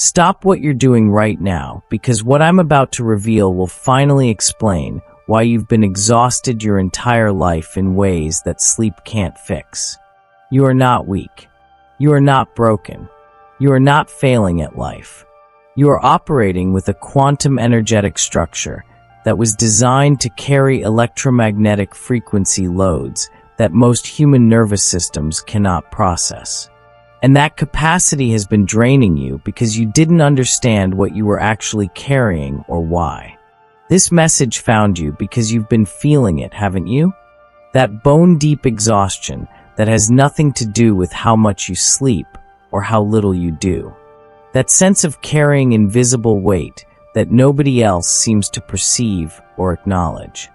Stop what you're doing right now, because what I'm about to reveal will finally explain why you've been exhausted your entire life in ways that sleep can't fix. You are not weak. You are not broken. You are not failing at life. You are operating with a quantum energetic structure that was designed to carry electromagnetic frequency loads that most human nervous systems cannot process. And that capacity has been draining you because you didn't understand what you were actually carrying or why. This message found you because you've been feeling it, haven't you? That bone-deep exhaustion that has nothing to do with how much you sleep or how little you do. That sense of carrying invisible weight that nobody else seems to perceive or acknowledge.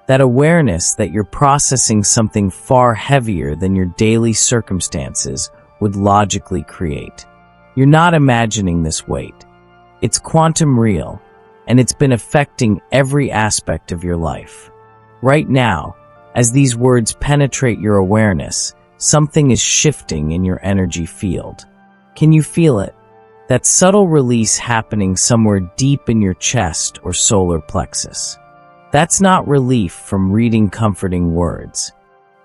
That awareness that you're processing something far heavier than your daily circumstances would logically create. You're not imagining this weight. It's quantum real, and it's been affecting every aspect of your life. Right now, as these words penetrate your awareness, something is shifting in your energy field. Can you feel it? That subtle release happening somewhere deep in your chest or solar plexus. That's not relief from reading comforting words.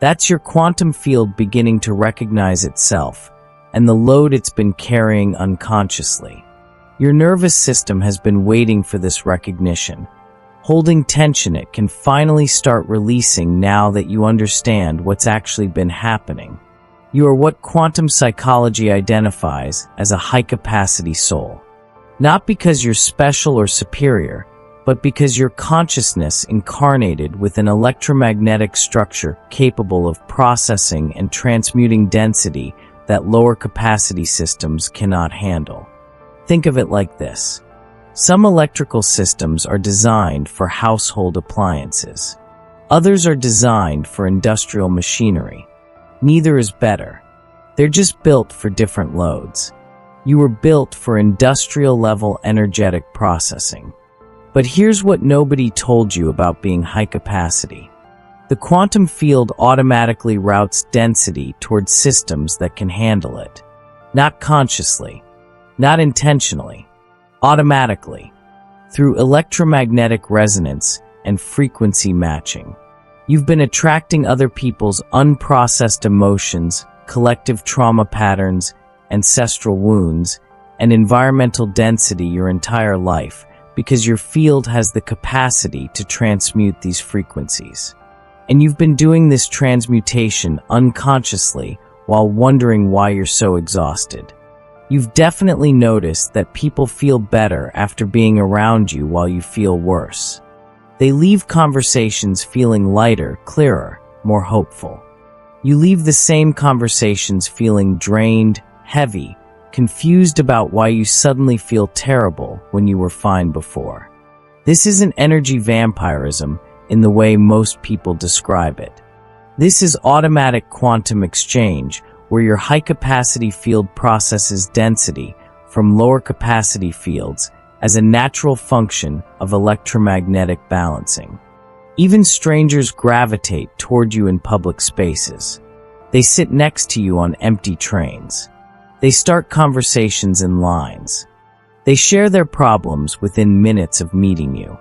That's your quantum field beginning to recognize itself and the load it's been carrying unconsciously. Your nervous system has been waiting for this recognition, holding tension it can finally start releasing now that you understand what's actually been happening. You are what quantum psychology identifies as a high-capacity soul. Not because you're special or superior, but because your consciousness incarnated with an electromagnetic structure capable of processing and transmuting density that lower capacity systems cannot handle. Think of it like this. Some electrical systems are designed for household appliances. Others are designed for industrial machinery. Neither is better. They're just built for different loads. You were built for industrial-level energetic processing. But here's what nobody told you about being high capacity. The quantum field automatically routes density towards systems that can handle it. Not consciously, not intentionally, automatically, through electromagnetic resonance and frequency matching. You've been attracting other people's unprocessed emotions, collective trauma patterns, ancestral wounds, and environmental density your entire life because your field has the capacity to transmute these frequencies. And you've been doing this transmutation unconsciously while wondering why you're so exhausted. You've definitely noticed that people feel better after being around you while you feel worse. They leave conversations feeling lighter, clearer, more hopeful. You leave the same conversations feeling drained, heavy, confused about why you suddenly feel terrible when you were fine before. This isn't energy vampirism in the way most people describe it. This is automatic quantum exchange where your high-capacity field processes density from lower-capacity fields as a natural function of electromagnetic balancing. Even strangers gravitate toward you in public spaces. They sit next to you on empty trains. They start conversations in lines. They share their problems within minutes of meeting you.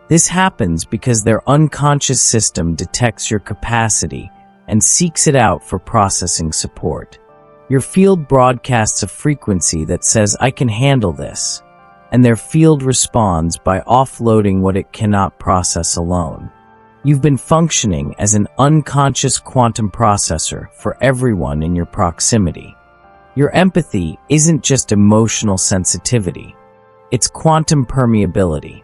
This happens because their unconscious system detects your capacity and seeks it out for processing support. Your field broadcasts a frequency that says, "I can handle this," and their field responds by offloading what it cannot process alone. You've been functioning as an unconscious quantum processor for everyone in your proximity. Your empathy isn't just emotional sensitivity. It's quantum permeability.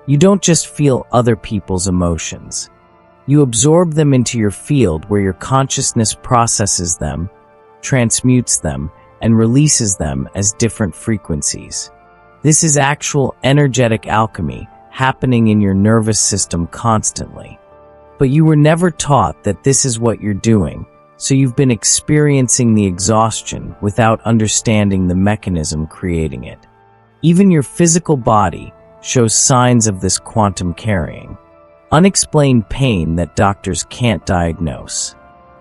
You don't just feel other people's emotions. You absorb them into your field where your consciousness processes them, transmutes them, and releases them as different frequencies. This is actual energetic alchemy happening in your nervous system constantly. But you were never taught that this is what you're doing, so you've been experiencing the exhaustion without understanding the mechanism creating it. Even your physical body shows signs of this quantum carrying. Unexplained pain that doctors can't diagnose.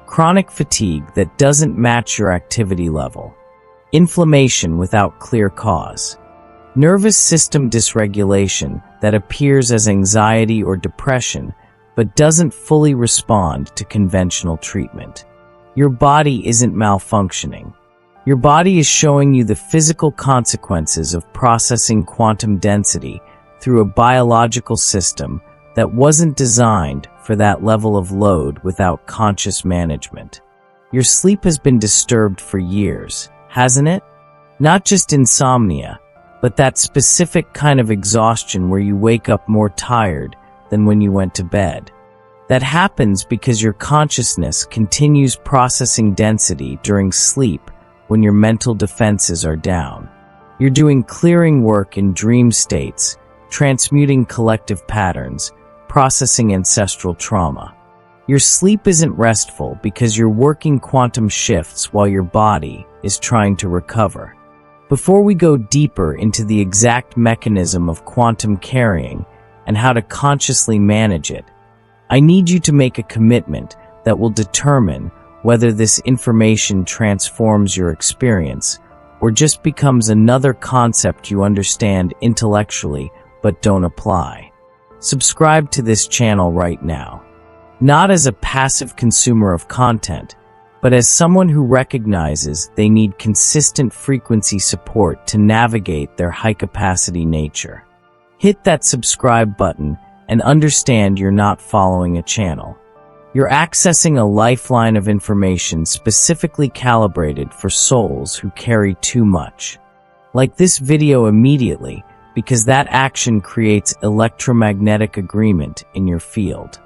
Chronic fatigue that doesn't match your activity level. Inflammation without clear cause. Nervous system dysregulation that appears as anxiety or depression but doesn't fully respond to conventional treatment. Your body isn't malfunctioning. Your body is showing you the physical consequences of processing quantum density through a biological system that wasn't designed for that level of load without conscious management. Your sleep has been disturbed for years, hasn't it? Not just insomnia, but that specific kind of exhaustion where you wake up more tired than when you went to bed. That happens because your consciousness continues processing density during sleep when your mental defenses are down. You're doing clearing work in dream states, transmuting collective patterns, processing ancestral trauma. Your sleep isn't restful because you're working quantum shifts while your body is trying to recover. Before we go deeper into the exact mechanism of quantum carrying and how to consciously manage it, I need you to make a commitment that will determine whether this information transforms your experience or just becomes another concept you understand intellectually but don't apply. Subscribe to this channel right now. Not as a passive consumer of content, but as someone who recognizes they need consistent frequency support to navigate their high-capacity nature. Hit that subscribe button and understand you're not following a channel. You're accessing a lifeline of information specifically calibrated for souls who carry too much. Like this video immediately, because that action creates electromagnetic agreement in your field.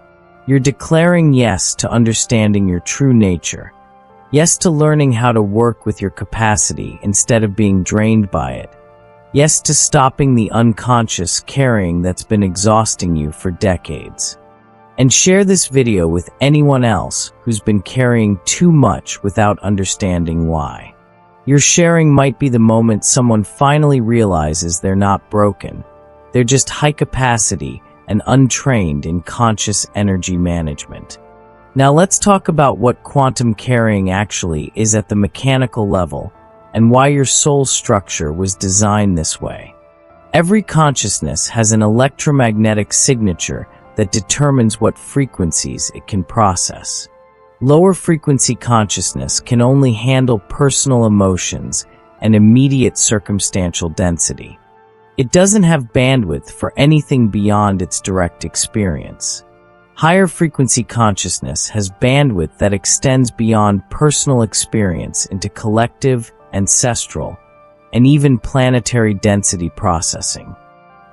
You're declaring yes to understanding your true nature. Yes to learning how to work with your capacity instead of being drained by it. Yes to stopping the unconscious carrying that's been exhausting you for decades. And share this video with anyone else who's been carrying too much without understanding why. Your sharing might be the moment someone finally realizes they're not broken. They're just high capacity and untrained in conscious energy management. Now let's talk about what quantum carrying actually is at the mechanical level and why your soul structure was designed this way. Every consciousness has an electromagnetic signature that determines what frequencies it can process. Lower frequency consciousness can only handle personal emotions and immediate circumstantial density. It doesn't have bandwidth for anything beyond its direct experience. Higher frequency consciousness has bandwidth that extends beyond personal experience into collective, ancestral, and even planetary density processing.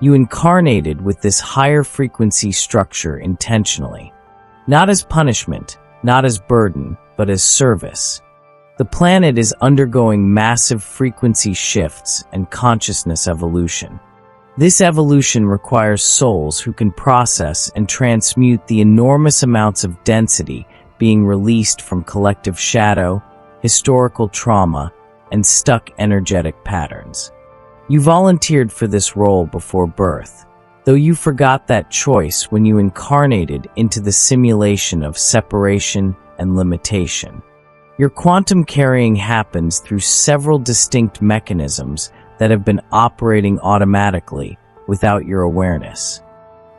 You incarnated with this higher frequency structure intentionally, not as punishment, not as burden, but as service. The planet is undergoing massive frequency shifts and consciousness evolution. This evolution requires souls who can process and transmute the enormous amounts of density being released from collective shadow, historical trauma, and stuck energetic patterns. You volunteered for this role before birth, though you forgot that choice when you incarnated into the simulation of separation and limitation. Your quantum carrying happens through several distinct mechanisms that have been operating automatically without your awareness.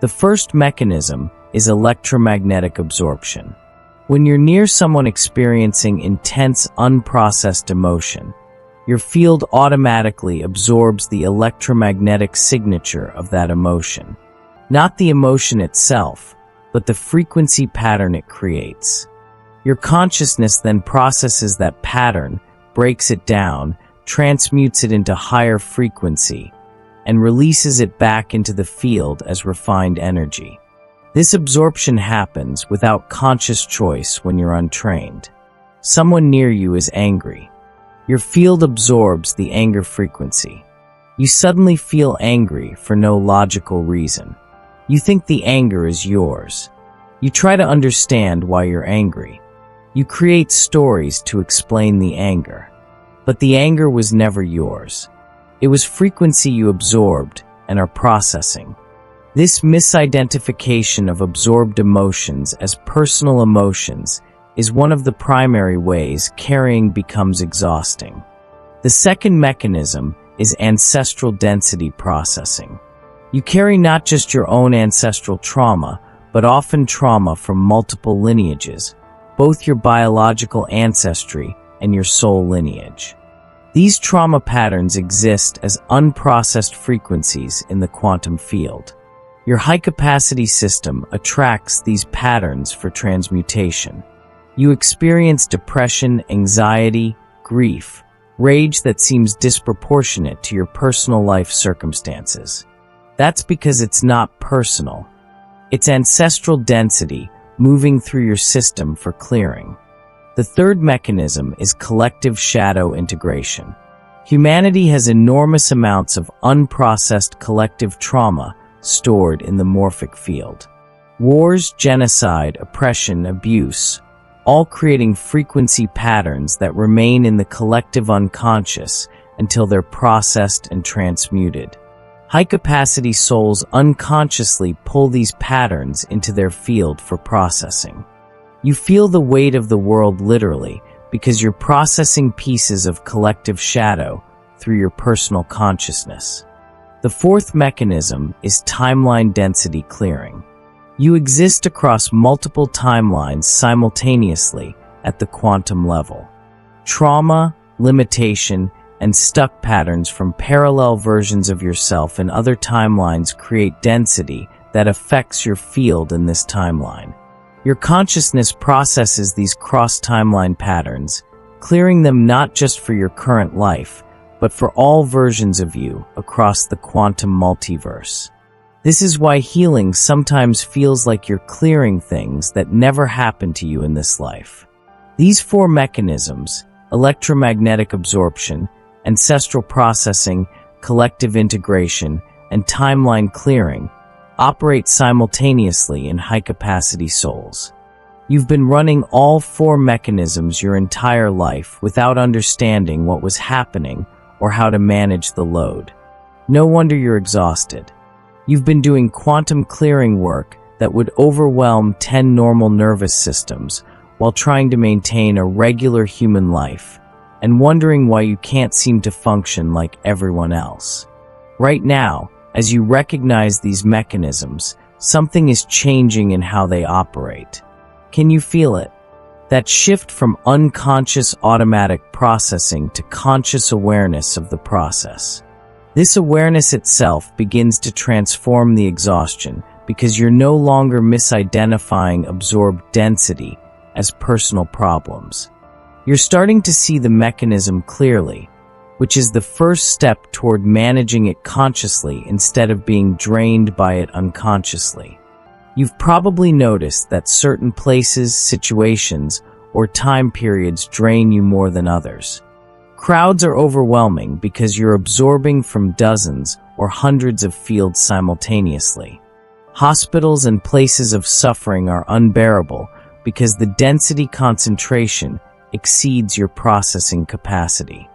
The first mechanism is electromagnetic absorption. When you're near someone experiencing intense, unprocessed emotion, your field automatically absorbs the electromagnetic signature of that emotion. Not the emotion itself, but the frequency pattern it creates. Your consciousness then processes that pattern, breaks it down, transmutes it into higher frequency, and releases it back into the field as refined energy. This absorption happens without conscious choice when you're untrained. Someone near you is angry. Your field absorbs the anger frequency. You suddenly feel angry for no logical reason. You think the anger is yours. You try to understand why you're angry. You create stories to explain the anger. But the anger was never yours. It was frequency you absorbed and are processing. This misidentification of absorbed emotions as personal emotions is one of the primary ways carrying becomes exhausting. The second mechanism is ancestral density processing. You carry not just your own ancestral trauma, but often trauma from multiple lineages, both your biological ancestry and your soul lineage. These trauma patterns exist as unprocessed frequencies in the quantum field. Your high-capacity system attracts these patterns for transmutation. You experience depression, anxiety, grief, rage that seems disproportionate to your personal life circumstances. That's because it's not personal. It's ancestral density moving through your system for clearing. The third mechanism is collective shadow integration. Humanity has enormous amounts of unprocessed collective trauma stored in the morphic field. Wars, genocide, oppression, abuse, all creating frequency patterns that remain in the collective unconscious until they're processed and transmuted. High-capacity souls unconsciously pull these patterns into their field for processing. You feel the weight of the world literally because you're processing pieces of collective shadow through your personal consciousness. The fourth mechanism is timeline density clearing. You exist across multiple timelines simultaneously at the quantum level. Trauma, limitation, and stuck patterns from parallel versions of yourself in other timelines create density that affects your field in this timeline. Your consciousness processes these cross-timeline patterns, clearing them not just for your current life, but for all versions of you across the quantum multiverse. This is why healing sometimes feels like you're clearing things that never happened to you in this life. These four mechanisms, electromagnetic absorption, ancestral processing, collective integration, and timeline clearing, operate simultaneously in high-capacity souls. You've been running all four mechanisms your entire life without understanding what was happening or how to manage the load. No wonder you're exhausted. You've been doing quantum clearing work that would overwhelm 10 normal nervous systems while trying to maintain a regular human life, and wondering why you can't seem to function like everyone else. Right now, as you recognize these mechanisms, something is changing in how they operate. Can you feel it? That shift from unconscious automatic processing to conscious awareness of the process. This awareness itself begins to transform the exhaustion because you're no longer misidentifying absorbed density as personal problems. You're starting to see the mechanism clearly, which is the first step toward managing it consciously instead of being drained by it unconsciously. You've probably noticed that certain places, situations, or time periods drain you more than others. Crowds are overwhelming because you're absorbing from dozens or hundreds of fields simultaneously. Hospitals and places of suffering are unbearable because the density concentration exceeds your processing capacity.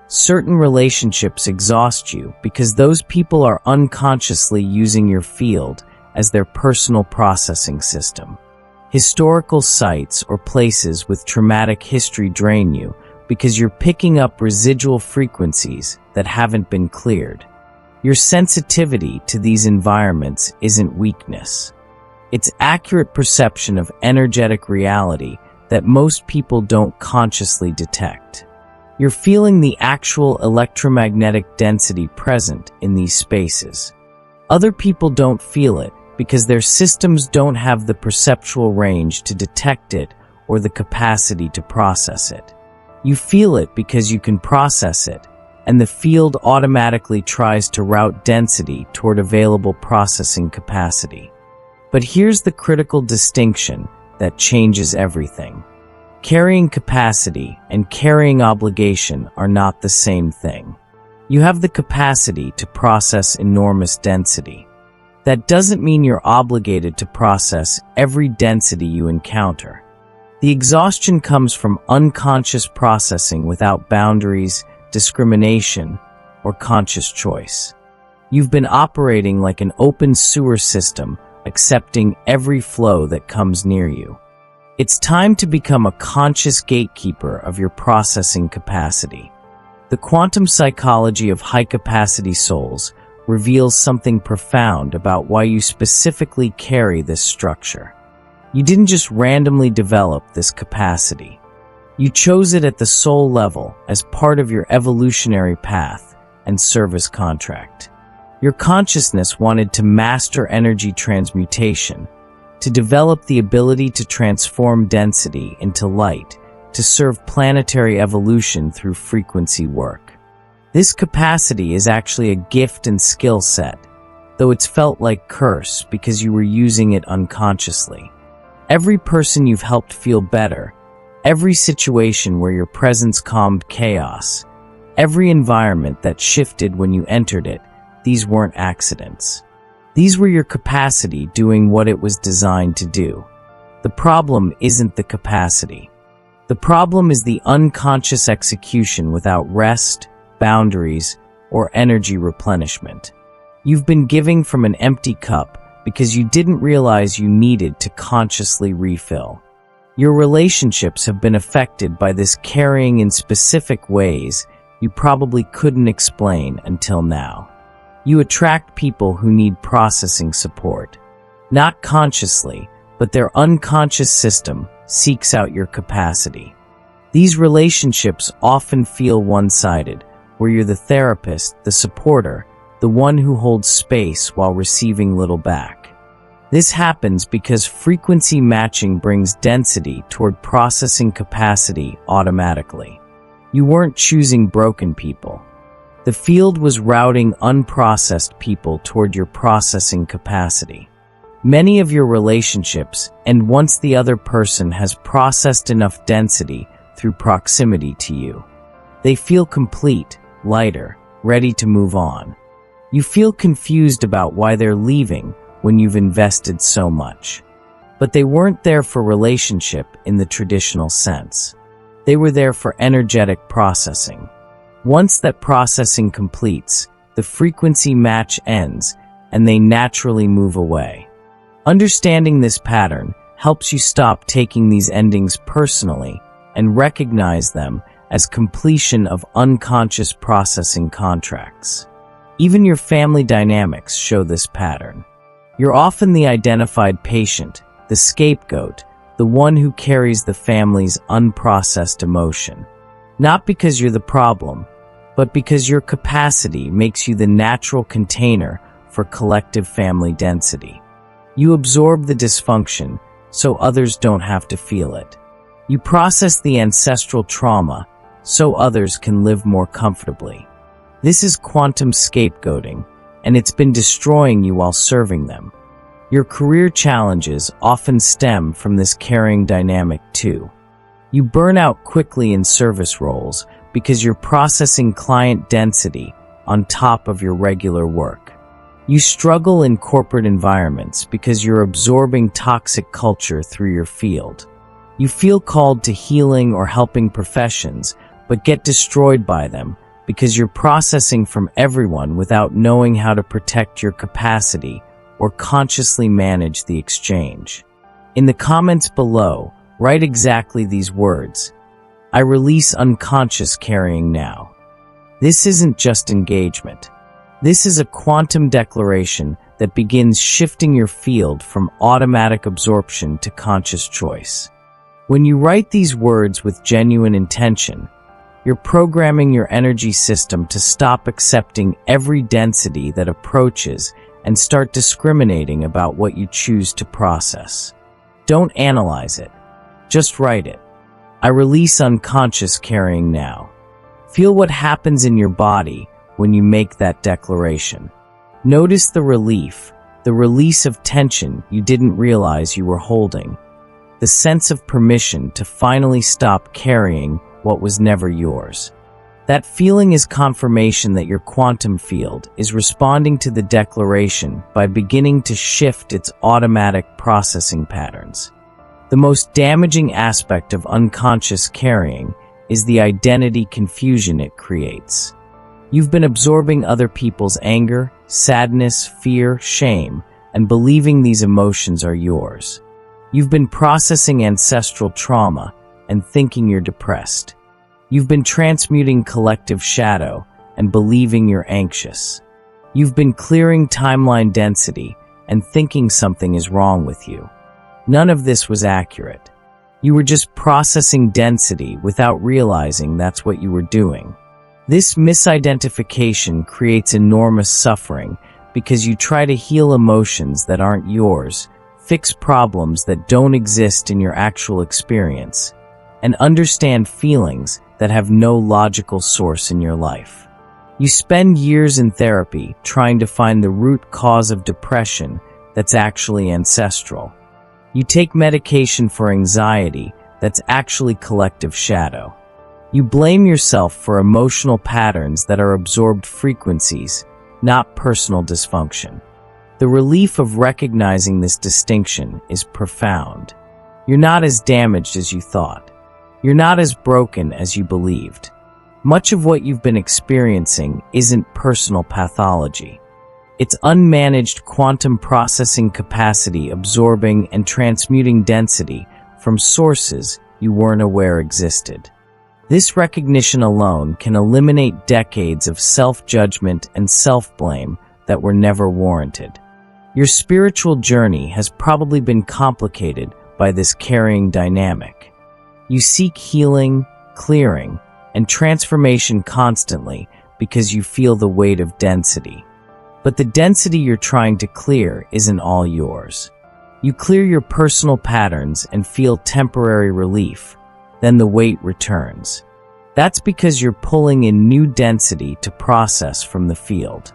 Certain relationships exhaust you because those people are unconsciously using your field as their personal processing system. Historical sites or places with traumatic history drain you because you're picking up residual frequencies that haven't been cleared. Your sensitivity to these environments isn't weakness. It's accurate perception of energetic reality that most people don't consciously detect. You're feeling the actual electromagnetic density present in these spaces. Other people don't feel it because their systems don't have the perceptual range to detect it or the capacity to process it. You feel it because you can process it, and the field automatically tries to route density toward available processing capacity. But here's the critical distinction that changes everything. Carrying capacity and carrying obligation are not the same thing. You have the capacity to process enormous density. That doesn't mean you're obligated to process every density you encounter. The exhaustion comes from unconscious processing without boundaries, discrimination, or conscious choice. You've been operating like an open sewer system, accepting every flow that comes near you. It's time to become a conscious gatekeeper of your processing capacity. The quantum psychology of high-capacity souls reveals something profound about why you specifically carry this structure. You didn't just randomly develop this capacity. You chose it at the soul level as part of your evolutionary path and service contract. Your consciousness wanted to master energy transmutation, to develop the ability to transform density into light, to serve planetary evolution through frequency work. This capacity is actually a gift and skill set, though it's felt like curse because you were using it unconsciously. Every person you've helped feel better, every situation where your presence calmed chaos, every environment that shifted when you entered it, these weren't accidents. These were your capacity doing what it was designed to do. The problem isn't the capacity. The problem is the unconscious execution without rest, boundaries, or energy replenishment. You've been giving from an empty cup because you didn't realize you needed to consciously refill. Your relationships have been affected by this carrying in specific ways you probably couldn't explain until now. You attract people who need processing support. Not consciously, but their unconscious system seeks out your capacity. These relationships often feel one-sided, where you're the therapist, the supporter, the one who holds space while receiving little back. This happens because frequency matching brings density toward processing capacity automatically. You weren't choosing broken people. The field was routing unprocessed people toward your processing capacity. Many of your relationships, and once the other person has processed enough density through proximity to you, they feel complete, lighter, ready to move on. You feel confused about why they're leaving when you've invested so much. But they weren't there for relationship in the traditional sense. They were there for energetic processing. Once that processing completes, the frequency match ends, and they naturally move away. Understanding this pattern helps you stop taking these endings personally and recognize them as completion of unconscious processing contracts. Even your family dynamics show this pattern. You're often the identified patient, the scapegoat, the one who carries the family's unprocessed emotion. Not because you're the problem, but because your capacity makes you the natural container for collective family density. You absorb the dysfunction so others don't have to feel it. You process the ancestral trauma so others can live more comfortably. This is quantum scapegoating, and it's been destroying you while serving them. Your career challenges often stem from this carrying dynamic too. You burn out quickly in service roles because you're processing client density on top of your regular work. You struggle in corporate environments because you're absorbing toxic culture through your field. You feel called to healing or helping professions, but get destroyed by them because you're processing from everyone without knowing how to protect your capacity or consciously manage the exchange. In the comments below, write exactly these words. I release unconscious carrying now. This isn't just engagement. This is a quantum declaration that begins shifting your field from automatic absorption to conscious choice. When you write these words with genuine intention, you're programming your energy system to stop accepting every density that approaches and start discriminating about what you choose to process. Don't analyze it. Just write it. I release unconscious carrying now. Feel what happens in your body when you make that declaration. Notice the relief, the release of tension you didn't realize you were holding, the sense of permission to finally stop carrying what was never yours. That feeling is confirmation that your quantum field is responding to the declaration by beginning to shift its automatic processing patterns. The most damaging aspect of unconscious carrying is the identity confusion it creates. You've been absorbing other people's anger, sadness, fear, shame, and believing these emotions are yours. You've been processing ancestral trauma and thinking you're depressed. You've been transmuting collective shadow and believing you're anxious. You've been clearing timeline density and thinking something is wrong with you. None of this was accurate. You were just processing density without realizing that's what you were doing. This misidentification creates enormous suffering because you try to heal emotions that aren't yours, fix problems that don't exist in your actual experience, and understand feelings that have no logical source in your life. You spend years in therapy trying to find the root cause of depression that's actually ancestral. You take medication for anxiety that's actually collective shadow. You blame yourself for emotional patterns that are absorbed frequencies, not personal dysfunction. The relief of recognizing this distinction is profound. You're not as damaged as you thought. You're not as broken as you believed. Much of what you've been experiencing isn't personal pathology. It's unmanaged quantum processing capacity absorbing and transmuting density from sources you weren't aware existed. This recognition alone can eliminate decades of self-judgment and self-blame that were never warranted. Your spiritual journey has probably been complicated by this carrying dynamic. You seek healing, clearing, and transformation constantly because you feel the weight of density. But the density you're trying to clear isn't all yours. You clear your personal patterns and feel temporary relief, then the weight returns. That's because you're pulling in new density to process from the field.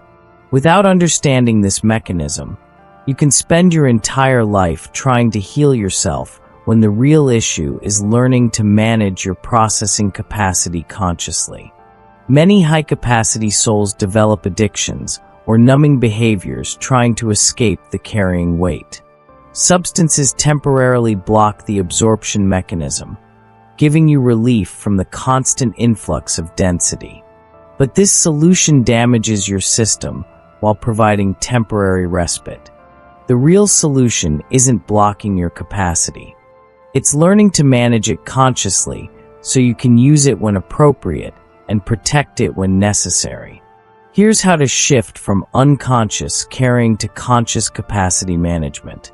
Without understanding this mechanism, you can spend your entire life trying to heal yourself when the real issue is learning to manage your processing capacity consciously. Many high-capacity souls develop addictions or numbing behaviors trying to escape the carrying weight. Substances temporarily block the absorption mechanism, giving you relief from the constant influx of density. But this solution damages your system while providing temporary respite. The real solution isn't blocking your capacity. It's learning to manage it consciously so you can use it when appropriate and protect it when necessary. Here's how to shift from unconscious carrying to conscious capacity management.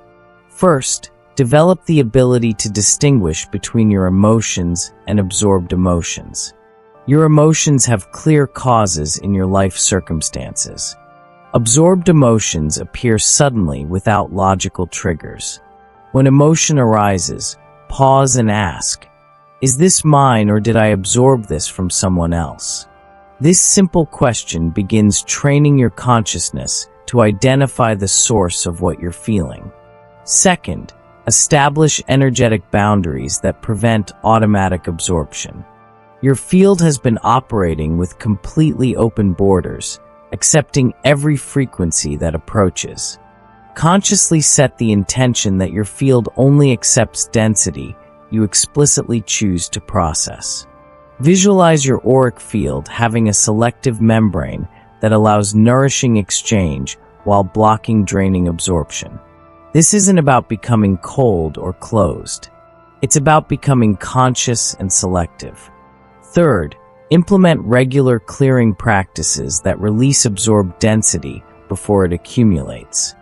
First, develop the ability to distinguish between your emotions and absorbed emotions. Your emotions have clear causes in your life circumstances. Absorbed emotions appear suddenly without logical triggers. When emotion arises, pause and ask, is this mine or did I absorb this from someone else? This simple question begins training your consciousness to identify the source of what you're feeling. Second, establish energetic boundaries that prevent automatic absorption. Your field has been operating with completely open borders, accepting every frequency that approaches. Consciously set the intention that your field only accepts density you explicitly choose to process. Visualize your auric field having a selective membrane that allows nourishing exchange while blocking draining absorption. This isn't about becoming cold or closed. It's about becoming conscious and selective. Third, implement regular clearing practices that release absorbed density before it accumulates.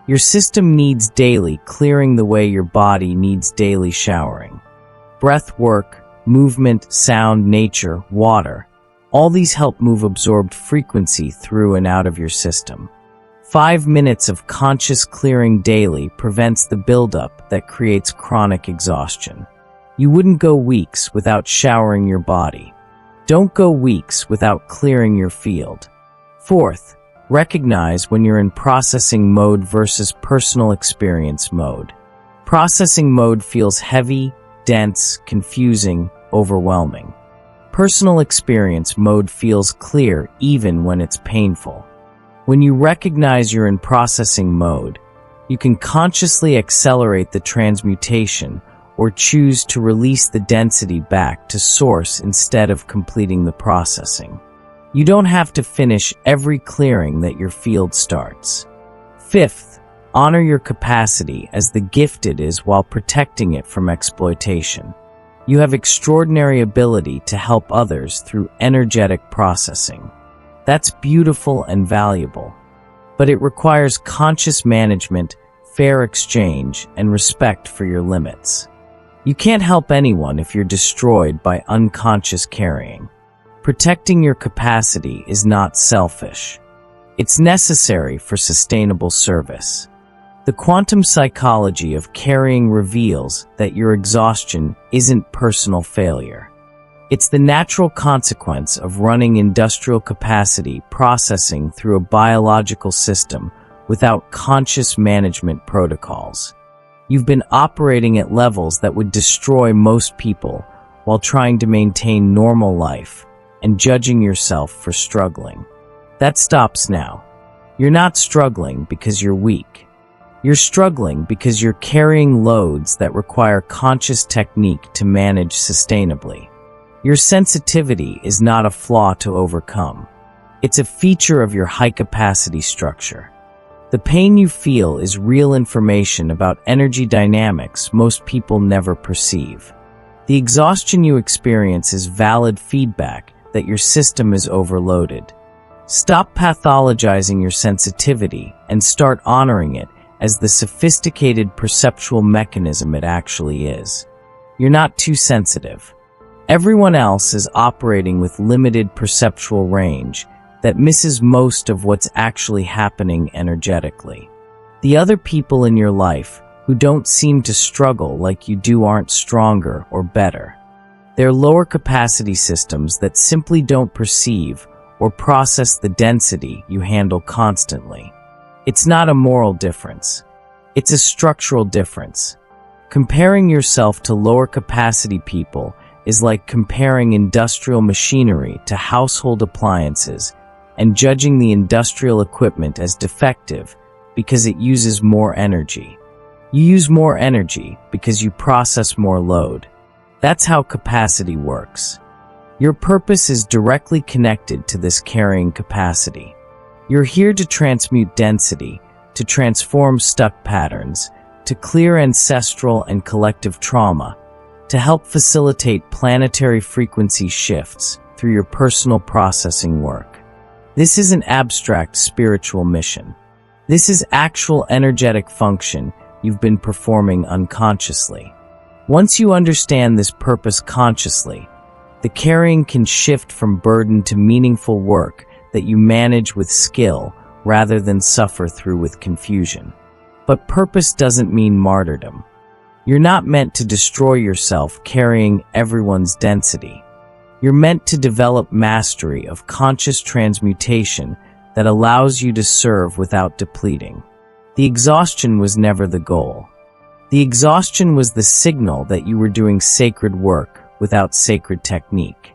Your system needs daily clearing the way your body needs daily showering. Breath work, movement, sound, nature, water, all these help move absorbed frequency through and out of your system. 5 minutes of conscious clearing daily prevents the buildup that creates chronic exhaustion. You wouldn't go weeks without showering your body. Don't go weeks without clearing your field. Fourth, recognize when you're in processing mode versus personal experience mode. Processing mode feels heavy, dense, confusing, overwhelming. Personal experience mode feels clear even when it's painful. When you recognize you're in processing mode, you can consciously accelerate the transmutation or choose to release the density back to source instead of completing the processing. You don't have to finish every clearing that your field starts. Fifth, honor your capacity as the gift it is while protecting it from exploitation. You have extraordinary ability to help others through energetic processing. That's beautiful and valuable. But it requires conscious management, fair exchange, and respect for your limits. You can't help anyone if you're destroyed by unconscious carrying. Protecting your capacity is not selfish. It's necessary for sustainable service. The quantum psychology of carrying reveals that your exhaustion isn't personal failure. It's the natural consequence of running industrial capacity processing through a biological system without conscious management protocols. You've been operating at levels that would destroy most people while trying to maintain normal life and judging yourself for struggling. That stops now. You're not struggling because you're weak. You're struggling because you're carrying loads that require conscious technique to manage sustainably. Your sensitivity is not a flaw to overcome. It's a feature of your high-capacity structure. The pain you feel is real information about energy dynamics most people never perceive. The exhaustion you experience is valid feedback that your system is overloaded. Stop pathologizing your sensitivity and start honoring it as the sophisticated perceptual mechanism it actually is. You're not too sensitive. Everyone else is operating with limited perceptual range that misses most of what's actually happening energetically. The other people in your life who don't seem to struggle like you do aren't stronger or better. They're lower capacity systems that simply don't perceive or process the density you handle constantly. It's not a moral difference. It's a structural difference. Comparing yourself to lower capacity people is like comparing industrial machinery to household appliances and judging the industrial equipment as defective because it uses more energy. You use more energy because you process more load. That's how capacity works. Your purpose is directly connected to this carrying capacity. You're here to transmute density, to transform stuck patterns, to clear ancestral and collective trauma, to help facilitate planetary frequency shifts through your personal processing work. This is an abstract spiritual mission. This is actual energetic function you've been performing unconsciously. Once you understand this purpose consciously, the carrying can shift from burden to meaningful work that you manage with skill rather than suffer through with confusion. But purpose doesn't mean martyrdom. You're not meant to destroy yourself carrying everyone's density. You're meant to develop mastery of conscious transmutation that allows you to serve without depleting. The exhaustion was never the goal. The exhaustion was the signal that you were doing sacred work without sacred technique.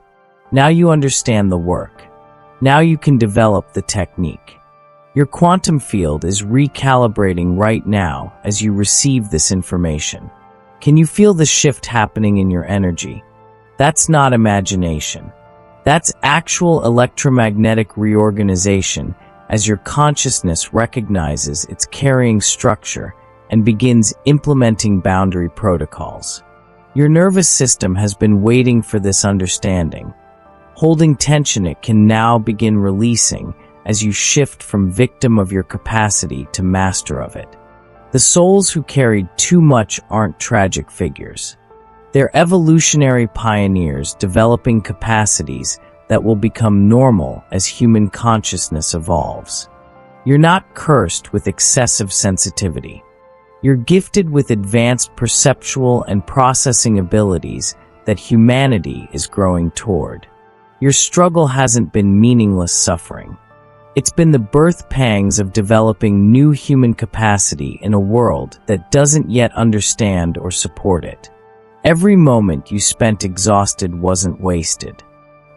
Now you understand the work. Now you can develop the technique. Your quantum field is recalibrating right now as you receive this information. Can you feel the shift happening in your energy? That's not imagination. That's actual electromagnetic reorganization as your consciousness recognizes its carrying structure and begins implementing boundary protocols. Your nervous system has been waiting for this understanding. Holding tension, it can now begin releasing as you shift from victim of your capacity to master of it. The souls who carried too much aren't tragic figures. They're evolutionary pioneers developing capacities that will become normal as human consciousness evolves. You're not cursed with excessive sensitivity. You're gifted with advanced perceptual and processing abilities that humanity is growing toward. Your struggle hasn't been meaningless suffering. It's been the birth pangs of developing new human capacity in a world that doesn't yet understand or support it. Every moment you spent exhausted wasn't wasted.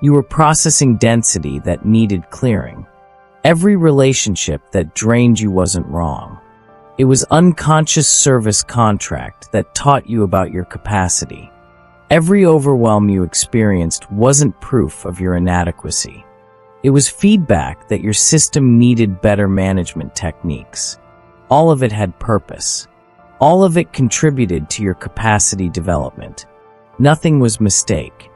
You were processing density that needed clearing. Every relationship that drained you wasn't wrong. It was unconscious service contract that taught you about your capacity. Every overwhelm you experienced wasn't proof of your inadequacy. It was feedback that your system needed better management techniques. All of it had purpose. All of it contributed to your capacity development. Nothing was mistake.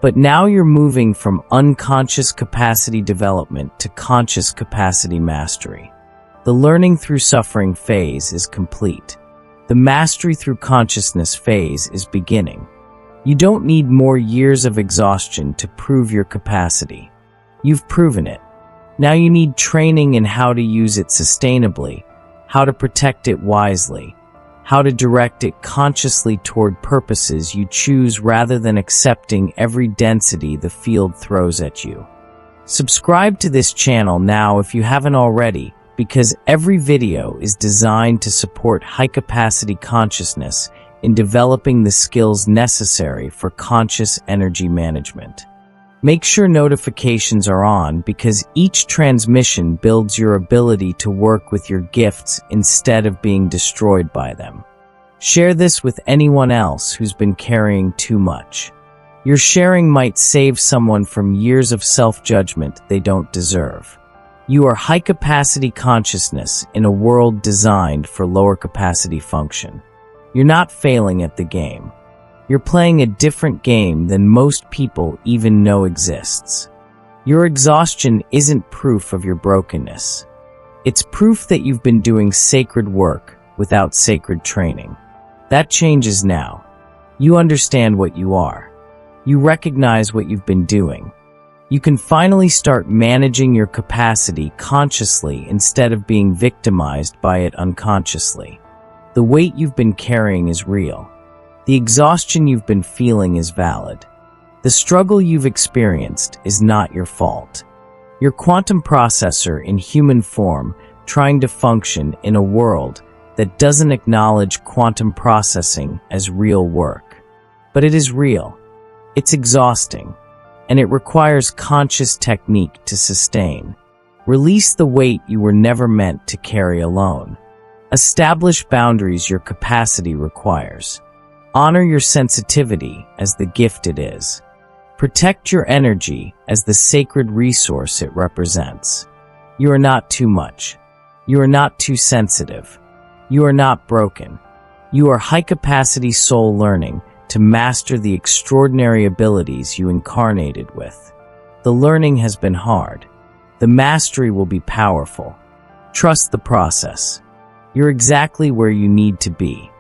But now you're moving from unconscious capacity development to conscious capacity mastery. The learning through suffering phase is complete. The mastery through consciousness phase is beginning. You don't need more years of exhaustion to prove your capacity. You've proven it. Now you need training in how to use it sustainably, how to protect it wisely, how to direct it consciously toward purposes you choose rather than accepting every density the field throws at you. Subscribe to this channel now if you haven't already, because every video is designed to support high-capacity consciousness in developing the skills necessary for conscious energy management. Make sure notifications are on because each transmission builds your ability to work with your gifts instead of being destroyed by them. Share this with anyone else who's been carrying too much. Your sharing might save someone from years of self-judgment they don't deserve. You are high-capacity consciousness in a world designed for lower-capacity function. You're not failing at the game. You're playing a different game than most people even know exists. Your exhaustion isn't proof of your brokenness. It's proof that you've been doing sacred work without sacred training. That changes now. You understand what you are. You recognize what you've been doing. You can finally start managing your capacity consciously instead of being victimized by it unconsciously. The weight you've been carrying is real. The exhaustion you've been feeling is valid. The struggle you've experienced is not your fault. Your quantum processor in human form trying to function in a world that doesn't acknowledge quantum processing as real work. But it is real. It's exhausting. And it requires conscious technique to sustain. Release the weight you were never meant to carry alone. Establish boundaries your capacity requires. Honor your sensitivity as the gift it is. Protect your energy as the sacred resource it represents. You are not too much. You are not too sensitive. You are not broken. You are high-capacity soul learning to master the extraordinary abilities you incarnated with. The learning has been hard. The mastery will be powerful. Trust the process. You're exactly where you need to be.